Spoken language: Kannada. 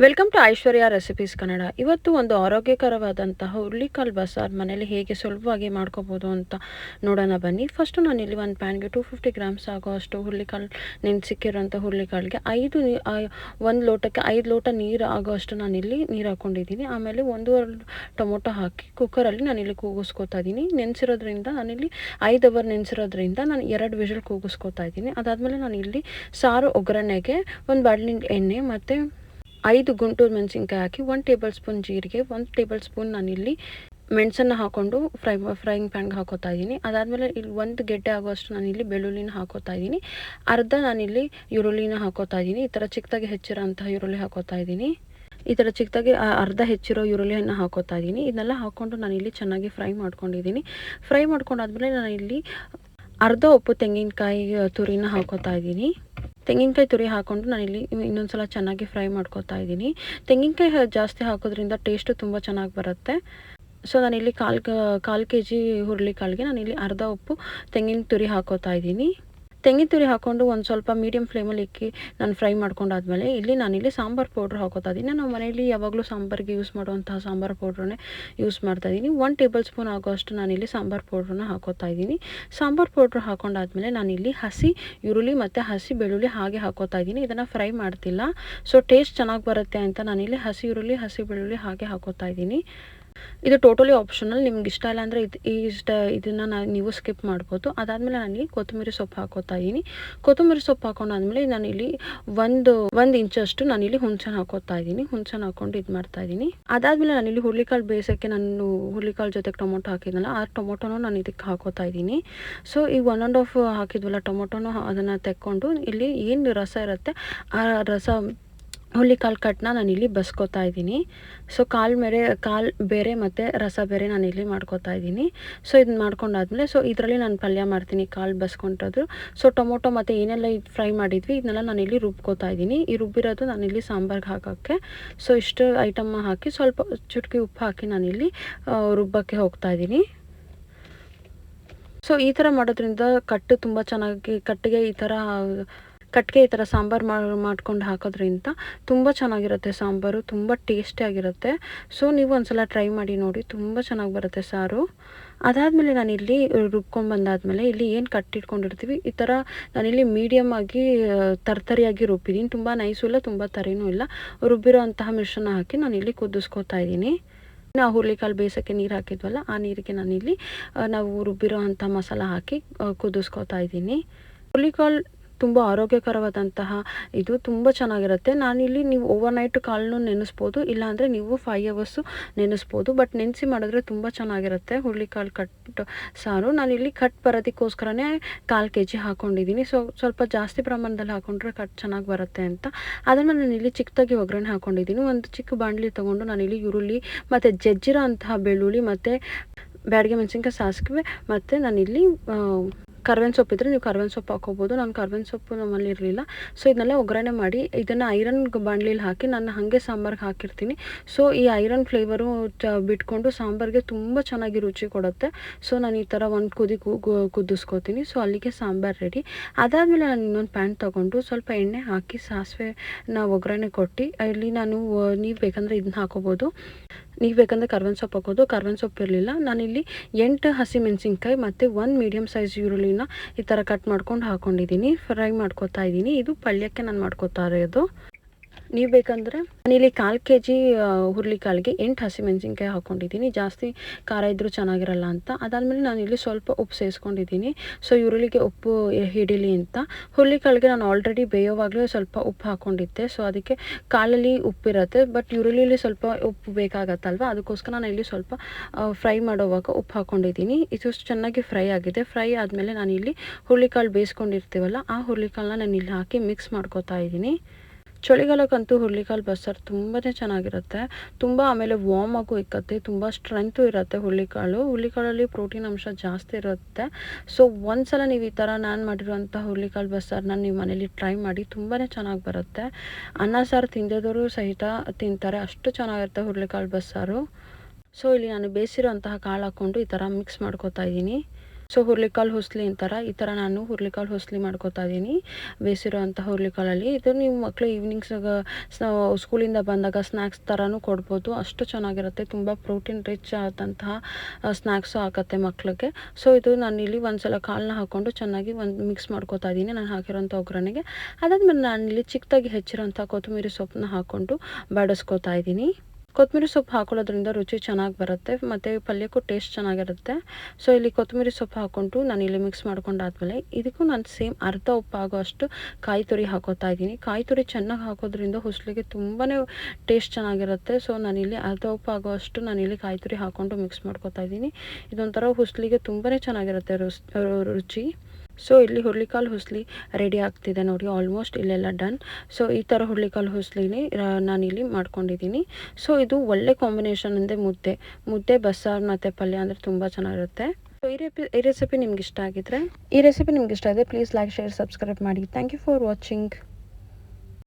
Welcome to Aishwarya recipes Kannada. ಇವತ್ತು ಒಂದು ಆರೋಗ್ಯಕರವಾದಂತಹ ಹುರುಳಿಕಾಳು ಬಸಾರ್ ಮನೇಲಿ ಹೇಗೆ ಸುಲಭವಾಗಿ ಮಾಡ್ಕೋಬೋದು ಅಂತ ನೋಡೋಣ ಬನ್ನಿ. ಫಸ್ಟು ನಾನಿಲ್ಲಿ ಒಂದು ಪ್ಯಾನ್ಗೆ 250 ಗ್ರಾಮ್ಸ್ ಆಗೋಷ್ಟು ಹುರುಳಿಕಾಳು ನೆನೆಸಿಕ್ಕಿರೋಂಥ ಹುರುಳಿಕಾಳಿಗೆ 1 ಲೋಟಕ್ಕೆ 5 ಲೋಟ ನೀರು ಆಗೋಷ್ಟು ನಾನಿಲ್ಲಿ ನೀರು ಹಾಕ್ಕೊಂಡಿದ್ದೀನಿ. ಆಮೇಲೆ 1.5 ಟೊಮೊಟೊ ಹಾಕಿ ಕುಕ್ಕರಲ್ಲಿ ನಾನಿಲ್ಲಿ ಕೂಗಿಸ್ಕೊತಾ ಇದ್ದೀನಿ. ನೆನೆಸಿರೋದ್ರಿಂದ ನಾನಿಲ್ಲಿ 5 ಅವರ್ ನೆನೆಸಿರೋದ್ರಿಂದ ನಾನು 2 ವಿಷಲ್ ಕೂಗಿಸ್ಕೊತಾ ಇದ್ದೀನಿ. ಅದಾದಮೇಲೆ ನಾನಿಲ್ಲಿ ಸಾರು ಒಗ್ಗರಣೆಗೆ ಒಂದು ಬಾಣಲಿ ಎಣ್ಣೆ ಮತ್ತು 5 ಗುಂಟೂರು ಮೆಣಸಿನ್ಕಾಯಿ ಹಾಕಿ 1 ಟೇಬಲ್ ಸ್ಪೂನ್ ಜೀರಿಗೆ, 1 ಟೇಬಲ್ ಸ್ಪೂನ್ ನಾನಿಲ್ಲಿ ಮೆಣಸನ್ನು ಹಾಕ್ಕೊಂಡು ಫ್ರೈಯಿಂಗ್ ಪ್ಯಾನ್ಗೆ ಹಾಕೋತಾ ಇದ್ದೀನಿ. ಅದಾದಮೇಲೆ ಇಲ್ಲಿ 1 ಗೆಡ್ಡೆ ಆಗೋಷ್ಟು ನಾನಿಲ್ಲಿ ಬೆಳ್ಳುಳ್ಳಿನ ಹಾಕೋತಾ ಇದ್ದೀನಿ. ಅರ್ಧ ನಾನಿಲ್ಲಿ ಈರುಳ್ಳಿನ ಹಾಕೋತಾ ಇದ್ದೀನಿ. ಈ ಥರ ಚಿಕ್ಕದಾಗಿ ಹೆಚ್ಚಿರೋ ಅಂತಹ ಈರುಳ್ಳಿ ಹಾಕೋತಾ ಇದ್ದೀನಿ. ಈ ಥರ ಚಿಕ್ಕದಾಗಿ ಅರ್ಧ ಹೆಚ್ಚಿರೋ ಈರುಳ್ಳಿಯನ್ನು ಹಾಕೋತಾ ಇದ್ದೀನಿ. ಇದನ್ನೆಲ್ಲ ಹಾಕ್ಕೊಂಡು ನಾನಿಲ್ಲಿ ಚೆನ್ನಾಗಿ ಫ್ರೈ ಮಾಡ್ಕೊಂಡಿದ್ದೀನಿ. ಫ್ರೈ ಮಾಡ್ಕೊಂಡಾದ್ಮೇಲೆ ನಾನಿಲ್ಲಿ ಅರ್ಧ ಉಪ್ಪು ತೆಂಗಿನಕಾಯಿ ತುರಿನ ಹಾಕೋತಾ ಇದ್ದೀನಿ. ತೆಂಗಿನಕಾಯಿ ತುರಿ ಹಾಕ್ಕೊಂಡು ನಾನಿಲ್ಲಿ ಇನ್ನೊಂದು ಸಲ ಚೆನ್ನಾಗಿ ಫ್ರೈ ಮಾಡ್ಕೋತಾ ಇದ್ದೀನಿ. ತೆಂಗಿನಕಾಯಿ ಜಾಸ್ತಿ ಹಾಕೋದ್ರಿಂದ ಟೇಸ್ಟು ತುಂಬ ಚೆನ್ನಾಗಿ ಬರುತ್ತೆ. ಸೊ ನಾನಿಲ್ಲಿ ಕಾಲು ಕೆ ಜಿ ಹುರುಳಿಕಾಳಿಗೆ ನಾನಿಲ್ಲಿ ಅರ್ಧ ಉಪ್ಪು ತೆಂಗಿನ ತುರಿ ಹಾಕೋತಾ ಇದ್ದೀನಿ. ತೆಂಗಿನ ತುರಿ ಹಾಕ್ಕೊಂಡು ಒಂದು ಸ್ವಲ್ಪ ಮೀಡಿಯಮ್ ಫ್ಲೇಮಲ್ಲಿ ಇಕ್ಕಿ ನಾನು ಫ್ರೈ ಮಾಡ್ಕೊಂಡಾದ್ಮೇಲೆ ನಾನಿಲ್ಲಿ ಸಾಂಬಾರು ಪೌಡ್ರ್ ಹಾಕೋತಾ ಇದ್ದೀನಿ. ನಾವು ಮನೆಯಲ್ಲಿ ಯಾವಾಗಲೂ ಸಾಂಬಾರಿಗೆ ಯೂಸ್ ಮಾಡುವಂತಹ ಸಾಂಬಾರು ಪೌಡ್ರನ್ನೇ ಯೂಸ್ ಮಾಡ್ತಾಯಿದ್ದೀನಿ. 1 ಟೇಬಲ್ ಸ್ಪೂನ್ ಆಗೋಷ್ಟು ನಾನಿಲ್ಲಿ ಸಾಂಬಾರು ಪೌಡ್ರನ್ನ ಹಾಕೋತಾ ಇದ್ದೀನಿ. ಸಾಂಬಾರು ಪೌಡ್ರ್ ಹಾಕೊಂಡಾದ್ಮೇಲೆ ನಾನಿಲ್ಲಿ ಹಸಿ ಈರುಳ್ಳಿ ಮತ್ತು ಹಸಿ ಬೆಳ್ಳುಳ್ಳಿ ಹಾಗೆ ಹಾಕೋತಾ ಇದ್ದೀನಿ. ಇದನ್ನು ಫ್ರೈ ಮಾಡ್ತಿಲ್ಲ. ಸೊ ಟೇಸ್ಟ್ ಚೆನ್ನಾಗಿ ಬರುತ್ತೆ ಅಂತ ನಾನಿಲ್ಲಿ ಹಸಿ ಈರುಳ್ಳಿ ಹಸಿ ಬೆಳ್ಳುಳ್ಳಿ ಹಾಗೆ ಹಾಕೋತಾ ಇದ್ದೀನಿ. ಇದು ಟೋಟಲಿ ಆಪ್ಷನಲ್. ನಿಮ್ಗೆ ಇಷ್ಟ ಇಲ್ಲ ಅಂದರೆ ಇದನ್ನು ನೀವು ಸ್ಕಿಪ್ ಮಾಡ್ಬೋದು. ಅದಾದಮೇಲೆ ನಾನಿಲ್ಲಿ ಕೊತ್ತಂಬರಿ ಸೊಪ್ಪು ಹಾಕೋತಾ ಇದ್ದೀನಿ. ಕೊತ್ತಂಬರಿ ಸೊಪ್ಪು ಹಾಕೊಂಡಾದ್ಮೇಲೆ ನಾನಿಲ್ಲಿ ಒಂದು ಇಂಚಷ್ಟು ನಾನಿಲ್ಲಿ ಹುಣಸೆಹಣ್ಣು ಹಾಕೋತಾ ಇದ್ದೀನಿ. ಹುಣಸೆಹಣ್ಣು ಹಾಕ್ಕೊಂಡು ಇದು ಮಾಡ್ತಾ ಇದ್ದೀನಿ. ಅದಾದಮೇಲೆ ನಾನಿಲ್ಲಿ ಹುರುಳಿಕಾಳು ಬೇಯಿಸೋಕ್ಕೆ ನಾನು ಹುರುಳಿಕಾಳು ಜೊತೆಗೆ ಟೊಮೊಟೊ ಹಾಕಿದ್ನಲ್ಲ, ಆ ಟೊಮೊಟೊನೂ ನಾನು ಇದಕ್ಕೆ ಹಾಕೋತಾ ಇದ್ದೀನಿ. ಸೊ ಈ 1.5 ಹಾಕಿದ್ವಲ್ಲ ಟೊಮೊಟೊನೂ ಅದನ್ನು ತೆಕ್ಕೊಂಡು ಇಲ್ಲಿ ಏನು ರಸ ಇರುತ್ತೆ ಆ ರಸ ಹುರುಳಿಕಾಳು ಕಟ್ಟನ್ನ ನಾನಿಲ್ಲಿ ಬಸ್ಕೋತಾ ಇದ್ದೀನಿ. ಸೊ ಕಾಳು ಬೇರೆ ಮತ್ತು ರಸ ಬೇರೆ ನಾನಿಲ್ಲಿ ಮಾಡ್ಕೋತಾ ಇದ್ದೀನಿ. ಸೊ ಇದನ್ನ ಮಾಡ್ಕೊಂಡಾದ್ಮೇಲೆ ಇದರಲ್ಲಿ ನಾನು ಪಲ್ಯ ಮಾಡ್ತೀನಿ ಕಾಳು ಬಸ್ಕೊಂಡದ್ದು. ಸೊ ಟೊಮೊಟೊ ಮತ್ತು ಏನೆಲ್ಲ ಫ್ರೈ ಮಾಡಿದ್ವಿ ಇದನ್ನೆಲ್ಲ ನಾನಿಲ್ಲಿ ರುಬ್ಕೋತಾ ಇದ್ದೀನಿ. ಈ ರುಬ್ಬಿರೋದು ನಾನಿಲ್ಲಿ ಸಾಂಬಾರ್ಗೆ ಹಾಕೋಕ್ಕೆ. ಸೊ ಇಷ್ಟು ಐಟಮ್ ಹಾಕಿ ಸ್ವಲ್ಪ ಚುಟುಕಿ ಉಪ್ಪು ಹಾಕಿ ನಾನಿಲ್ಲಿ ರುಬ್ಬಕ್ಕೆ ಹೋಗ್ತಾ ಇದ್ದೀನಿ. ಸೊ ಈ ಥರ ಮಾಡೋದ್ರಿಂದ ತುಂಬ ಚೆನ್ನಾಗಿ ಕಟ್ಟಿಗೆ ಈ ಥರ ಸಾಂಬಾರು ಮಾಡ್ಕೊಂಡು ಹಾಕೋದ್ರಿಂದ ತುಂಬ ಚೆನ್ನಾಗಿರುತ್ತೆ. ಸಾಂಬಾರು ತುಂಬ ಟೇಸ್ಟಿಯಾಗಿರುತ್ತೆ. ಸೊ ನೀವು ಒಂದ್ಸಲ ಟ್ರೈ ಮಾಡಿ ನೋಡಿ, ತುಂಬ ಚೆನ್ನಾಗಿ ಬರುತ್ತೆ ಸಾರು. ಅದಾದಮೇಲೆ ನಾನಿಲ್ಲಿ ರುಬ್ಕೊಂಡು ಬಂದಾದಮೇಲೆ ಇಲ್ಲಿ ಏನು ಕಟ್ಟಿಟ್ಕೊಂಡಿರ್ತೀವಿ ಈ ಥರ ನಾನಿಲ್ಲಿ ಮೀಡಿಯಮ್ ಆಗಿ ತರ್ತರಿಯಾಗಿ ರುಬ್ಬಿದ್ದೀನಿ. ತುಂಬ ನೈಸೂ ಇಲ್ಲ, ತುಂಬ ತರಿನೂ ಇಲ್ಲ. ರುಬ್ಬಿರೋ ಅಂತಹ ಮಿಶ್ರಣ ಹಾಕಿ ನಾನಿಲ್ಲಿ ಕುದಿಸ್ಕೋತಾ ಇದ್ದೀನಿ. ನಾವು ಹುರುಳಿಕಾಳು ಬೇಯಿಸೋಕ್ಕೆ ನೀರು ಹಾಕಿದ್ವಲ್ಲ ಆ ನೀರಿಗೆ ನಾನಿಲ್ಲಿ ನಾವು ರುಬ್ಬಿರೋ ಅಂಥ ಮಸಾಲ ಹಾಕಿ ಕುದಿಸ್ಕೋತಾ ಇದ್ದೀನಿ. ಹುರುಳಿಕಾಳು ತುಂಬ ಆರೋಗ್ಯಕರವಾದಂತಹ ಇದು ತುಂಬ ಚೆನ್ನಾಗಿರುತ್ತೆ. ನಾನಿಲ್ಲಿ ನೀವು ಓವರ್ನೈಟ್ ಕಾಳನ್ನು ನೆನೆಸ್ಬೋದು, ಇಲ್ಲಾಂದರೆ ನೀವು 5 ಅವರ್ಸು ನೆನೆಸ್ಬೋದು. ಬಟ್ ನೆನೆಸಿ ಮಾಡಿದ್ರೆ ತುಂಬ ಚೆನ್ನಾಗಿರುತ್ತೆ ಹುರುಳಿಕಾಳು ಸಾರು. ನಾನಿಲ್ಲಿ ಬರೋದಕ್ಕೋಸ್ಕರನೇ 1/4 kg ಹಾಕ್ಕೊಂಡಿದ್ದೀನಿ. ಸೊ ಸ್ವಲ್ಪ ಜಾಸ್ತಿ ಪ್ರಮಾಣದಲ್ಲಿ ಹಾಕ್ಕೊಂಡ್ರೆ ಚೆನ್ನಾಗಿ ಬರುತ್ತೆ ಅಂತ. ಅದನ್ನು ನಾನಿಲ್ಲಿ ಚಿಕ್ಕದಾಗಿ ಒಗ್ಗರಣೆ ಹಾಕ್ಕೊಂಡಿದ್ದೀನಿ. ಒಂದು ಚಿಕ್ಕ ಬಾಣಲಿ ತೊಗೊಂಡು ನಾನಿಲ್ಲಿ ಈರುಳ್ಳಿ ಮತ್ತು ಜಜ್ಜಿರೋ ಅಂತಹ ಬೆಳ್ಳುಳ್ಳಿ ಮತ್ತು ಬ್ಯಾಡಗೆ ಮೆಣಸಿನ್ಕಾಯಿ, ಸಾಸಿವೆ ಮತ್ತು ನಾನಿಲ್ಲಿ ಕರ್ಬೇವಿನ ಸೊಪ್ಪು ಇದ್ದರೆ ನೀವು ಕರ್ಬೇವಿನ ಸೊಪ್ಪು ಹಾಕ್ಕೋಬೋದು. ನಾನು ಕರ್ಬೇವಿನ ಸೊಪ್ಪು ನಮ್ಮಲ್ಲಿ ಇರಲಿಲ್ಲ. ಸೊ ಇದನ್ನೆಲ್ಲ ಒಗ್ಗರಣೆ ಮಾಡಿ ಇದನ್ನು ಐರನ್ ಬಾಣಲಿಲಿ ಹಾಕಿ ನಾನು ಹಾಗೆ ಸಾಂಬಾರ್ಗೆ ಹಾಕಿರ್ತೀನಿ. ಸೊ ಈ ಐರನ್ ಫ್ಲೇವರು ಬಿಟ್ಕೊಂಡು ಸಾಂಬಾರಿಗೆ ತುಂಬ ಚೆನ್ನಾಗಿ ರುಚಿ ಕೊಡುತ್ತೆ. ಸೊ ನಾನು ಈ ಥರ ಒಂದು ಕುದಿಸ್ಕೋತೀನಿ. ಸೊ ಅಲ್ಲಿಗೆ ಸಾಂಬಾರು ರೆಡಿ. ಅದಾದಮೇಲೆ ನಾನು ಇನ್ನೊಂದು ಪ್ಯಾನ್ ತೊಗೊಂಡು ಸ್ವಲ್ಪ ಎಣ್ಣೆ ಹಾಕಿ ಸಾಸಿವೆನ ಒಗ್ಗರಣೆ ಕೊಟ್ಟು ಇಲ್ಲಿ ನಾನು ನೀವು ಬೇಕಂದರೆ ಇದನ್ನ ಹಾಕೋಬೋದು. ನೀವು ಬೇಕಂದರೆ ಕರ್ಬೇವಿನ ಸೊಪ್ಪು ಹಾಕೋದು. ಕರ್ಬೇವಿನ ಸೊಪ್ಪು ಇರಲಿಲ್ಲ. ನಾನಿಲ್ಲಿ 8 ಹಸಿಮೆಣಸಿನ್ಕಾಯಿ ಮತ್ತು 1 ಮೀಡಿಯಮ್ ಸೈಜ್ ಈರುಳ್ಳಿನ ಈ ಥರ ಕಟ್ ಮಾಡ್ಕೊಂಡು ಹಾಕ್ಕೊಂಡಿದ್ದೀನಿ. ಫ್ರೈ ಮಾಡ್ಕೋತಾ ಇದ್ದೀನಿ. ಇದು ಪಲ್ಯಕ್ಕೆ ನಾನು ಮಾಡ್ಕೋತಾ ಇರೋದು. ನೀವು ಬೇಕಂದರೆ ನಾನಿಲ್ಲಿ 1/4 kg ಹುರುಳಿಕಾಳಿಗೆ 8 ಹಸಿಮೆಣಸಿನ್ಕಾಯಿ ಹಾಕ್ಕೊಂಡಿದ್ದೀನಿ. ಜಾಸ್ತಿ ಖಾರ ಇದ್ದರೂ ಚೆನ್ನಾಗಿರಲ್ಲ ಅಂತ. ಅದಾದಮೇಲೆ ನಾನಿಲ್ಲಿ ಸ್ವಲ್ಪ ಉಪ್ಪು ಸೇರಿಸ್ಕೊಂಡಿದ್ದೀನಿ. ಸೊ ಈರುಳ್ಳಿಗೆ ಉಪ್ಪು ಹಿಡೀಲಿ ಅಂತ. ಹುರುಳಿಕಾಳಿಗೆ ನಾನು ಆಲ್ರೆಡಿ ಬೇಯೋವಾಗಲೇ ಸ್ವಲ್ಪ ಉಪ್ಪು ಹಾಕ್ಕೊಂಡಿದ್ದೆ. ಸೊ ಅದಕ್ಕೆ ಕಾಳಲ್ಲಿ ಉಪ್ಪಿರುತ್ತೆ, ಬಟ್ ಈರುಳ್ಳಿಲಿ ಸ್ವಲ್ಪ ಉಪ್ಪು ಬೇಕಾಗತ್ತಲ್ವ, ಅದಕ್ಕೋಸ್ಕರ ನಾನು ಇಲ್ಲಿ ಸ್ವಲ್ಪ ಫ್ರೈ ಮಾಡೋವಾಗ ಉಪ್ಪು ಹಾಕ್ಕೊಂಡಿದ್ದೀನಿ. ಇದು ಚೆನ್ನಾಗಿ ಫ್ರೈ ಆಗಿದೆ. ಫ್ರೈ ಆದಮೇಲೆ ನಾನಿಲ್ಲಿ ಹುರುಳಿಕಾಳು ಬೇಯಿಸ್ಕೊಂಡಿರ್ತೀವಲ್ಲ ಆ ಹುರುಳಿಕಾಳನ್ನ ನಾನು ಇಲ್ಲಿ ಹಾಕಿ ಮಿಕ್ಸ್ ಮಾಡ್ಕೋತಾ ಇದ್ದೀನಿ. ಚಳಿಗಾಲಕ್ಕಂತೂ ಹುರುಳಿಕಾಳು ಬಸ್ಸಾರು ತುಂಬಾ ಚೆನ್ನಾಗಿರುತ್ತೆ. ತುಂಬ ಆಮೇಲೆ ವಾರ್ಮ್ ಆಗು ಇಕ್ಕತ್ತೆ. ತುಂಬ ಸ್ಟ್ರೆಂತು ಇರುತ್ತೆ ಹುರುಳಿಕಾಳಲ್ಲಿ ಪ್ರೋಟೀನ್ ಅಂಶ ಜಾಸ್ತಿ ಇರುತ್ತೆ. ಸೊ ಒಂದ್ಸಲ ನೀವು ಈ ಥರ ನಾನು ಮಾಡಿರುವಂಥ ಹುರುಳಿಕಾಳು ಬಸ್ಸಾರನ್ನ ನೀವು ಮನೇಲಿ ಟ್ರೈ ಮಾಡಿ, ತುಂಬಾ ಚೆನ್ನಾಗಿ ಬರುತ್ತೆ. ಅನ್ನ ಸಾರು ತಿಂದಿದವರು ಸಹಿತ ತಿಂತಾರೆ, ಅಷ್ಟು ಚೆನ್ನಾಗಿರುತ್ತೆ ಹುರುಳಿಕಾಳು ಬಸ್ಸಾರು. ಸೊ ಇಲ್ಲಿ ನಾನು ಬೇಯಿಸಿರೋ ಅಂತಹ ಕಾಳು ಹಾಕ್ಕೊಂಡು ಈ ಥರ ಮಿಕ್ಸ್ ಮಾಡ್ಕೋತಾ ಇದ್ದೀನಿ. ಸೊ ಹುರುಳಿಕಾಳು ಹುಸ್ಲಿ ಅಂತಾರೆ, ಈ ಥರ ನಾನು ಹುರುಳಿಕಾಳು ಹುಸ್ಲಿ ಮಾಡ್ಕೊತಾ ಇದ್ದೀನಿ. ಬೇಯಿಸಿರೋಂಥ ಹುರುಳಿಕಾಳಲ್ಲಿ ಇದು ನೀವು ಮಕ್ಕಳು ಈವ್ನಿಂಗ್ಸಾಗ ಸ್ಕೂಲಿಂದ ಬಂದಾಗ ಸ್ನ್ಯಾಕ್ಸ್ ಥರನೂ ಕೊಡ್ಬೋದು. ಅಷ್ಟು ಚೆನ್ನಾಗಿರುತ್ತೆ. ತುಂಬ ಪ್ರೋಟೀನ್ ರಿಚ್ ಆದಂತಹ ಸ್ನ್ಯಾಕ್ಸು ಆಗುತ್ತೆ ಮಕ್ಕಳಿಗೆ. ಸೊ ಇದು ನಾನಿಲ್ಲಿ ಒಂದ್ಸಲ ಕಾಳನ್ನ ಹಾಕ್ಕೊಂಡು ಚೆನ್ನಾಗಿ ಮಿಕ್ಸ್ ಮಾಡ್ಕೊತಾ ಇದ್ದೀನಿ ನಾನು ಹಾಕಿರೋಂಥ ಒಗ್ಗರಣೆಗೆ. ಅದಾದಮೇಲೆ ನಾನಿಲ್ಲಿ ಚಿಕ್ಕದಾಗಿ ಹೆಚ್ಚಿರೋಂಥ ಕೊತ್ತಂಬರಿ ಸೊಪ್ಪನ್ನ ಹಾಕ್ಕೊಂಡು ಬಾಡಿಸ್ಕೊತಾ ಇದ್ದೀನಿ. ಕೊತ್ತಂಬರಿ ಸೊಪ್ಪು ಹಾಕೊಳ್ಳೋದ್ರಿಂದ ರುಚಿ ಚೆನ್ನಾಗಿ ಬರುತ್ತೆ ಮತ್ತು ಪಲ್ಯಕ್ಕೂ ಟೇಸ್ಟ್ ಚೆನ್ನಾಗಿರುತ್ತೆ. ಸೊ ಇಲ್ಲಿ ಕೊತ್ತಂಬರಿ ಸೊಪ್ಪು ಹಾಕ್ಕೊಂಡು ನಾನಿಲ್ಲಿ ಮಿಕ್ಸ್ ಮಾಡ್ಕೊಂಡಾದ್ಮೇಲೆ ಇದಕ್ಕೂ ನಾನು ಸೇಮ್ ಅರ್ಧ ಉಪ್ಪು ಆಗೋ ಅಷ್ಟು ಕಾಯಿ ತುರಿ ಹಾಕೋತಾ ಇದ್ದೀನಿ. ಕಾಯಿ ತುರಿ ಚೆನ್ನಾಗಿ ಹಾಕೋದ್ರಿಂದ ಹುಸ್ಲಿಗೆ ತುಂಬಾ ಟೇಸ್ಟ್ ಚೆನ್ನಾಗಿರುತ್ತೆ. ಸೊ ನಾನಿಲ್ಲಿ ಅರ್ಧ ಉಪ್ಪು ಆಗೋ ಅಷ್ಟು ನಾನಿಲ್ಲಿ ಕಾಯಿ ತುರಿ ಹಾಕ್ಕೊಂಡು ಮಿಕ್ಸ್ ಮಾಡ್ಕೊತಾ ಇದ್ದೀನಿ. ಇದೊಂಥರ ಹುಸ್ಲಿಗೆ ತುಂಬಾ ಚೆನ್ನಾಗಿರುತ್ತೆ ರುಚಿ. ಸೊ ಇಲ್ಲಿ ಹುರುಳಿಕಾಳು ಹುಸ್ಲಿ ರೆಡಿ ಆಗ್ತಿದೆ ನೋಡಿ, ಆಲ್ಮೋಸ್ಟ್ ಇಲ್ಲೆಲ್ಲ ಡನ್. ಸೊ ಈ ಥರ ಹುರುಳಿಕಾಳು ಹುಸ್ಲಿನೇ ನಾನಿಲ್ಲಿ ಮಾಡ್ಕೊಂಡಿದ್ದೀನಿ. ಸೊ ಇದು ಒಳ್ಳೆ ಕಾಂಬಿನೇಷನ್ ಅಂದರೆ ಮುದ್ದೆ ಬಸ್ಸಾರು ಮತ್ತು ಪಲ್ಯ ಅಂದರೆ ತುಂಬ ಚೆನ್ನಾಗಿರುತ್ತೆ. ಸೊ ಈ ರೆಸಿಪಿ ನಿಮ್ಗೆ ಇಷ್ಟ ಆಗಿದ್ರೆ ಪ್ಲೀಸ್ ಲೈಕ್ ಶೇರ್ ಸಬ್ಸ್ಕ್ರೈಬ್ ಮಾಡಿ. Thank you for watching.